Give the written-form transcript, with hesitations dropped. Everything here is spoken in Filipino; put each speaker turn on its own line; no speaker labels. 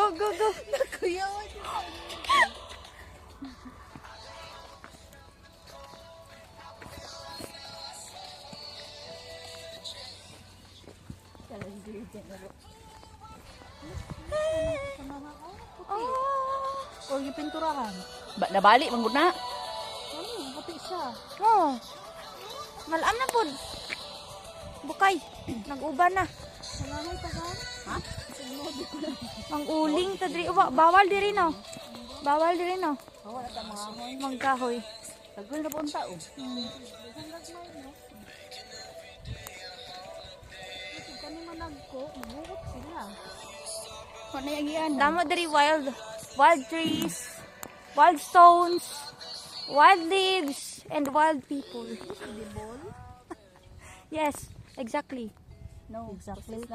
Go, go, go.
Kuyawan. O yung pinturahan.
Nabali, manggod na.
Ano, puti siya.
Oh. Malam na po. Bukay. Nag-uban na.
Salahay pa ka? Ha?
Ang uling ta diri. Bawal diri no. Bawal diri no.
Wala ta mga amoy.
Mangkahoy.
Tagol na po ang tao. Kani managko, mabuhot sila. Ano yung yan?
Damo diri wild trees, wild stones, wild leaves, and wild people. Yes, exactly.
No, exactly.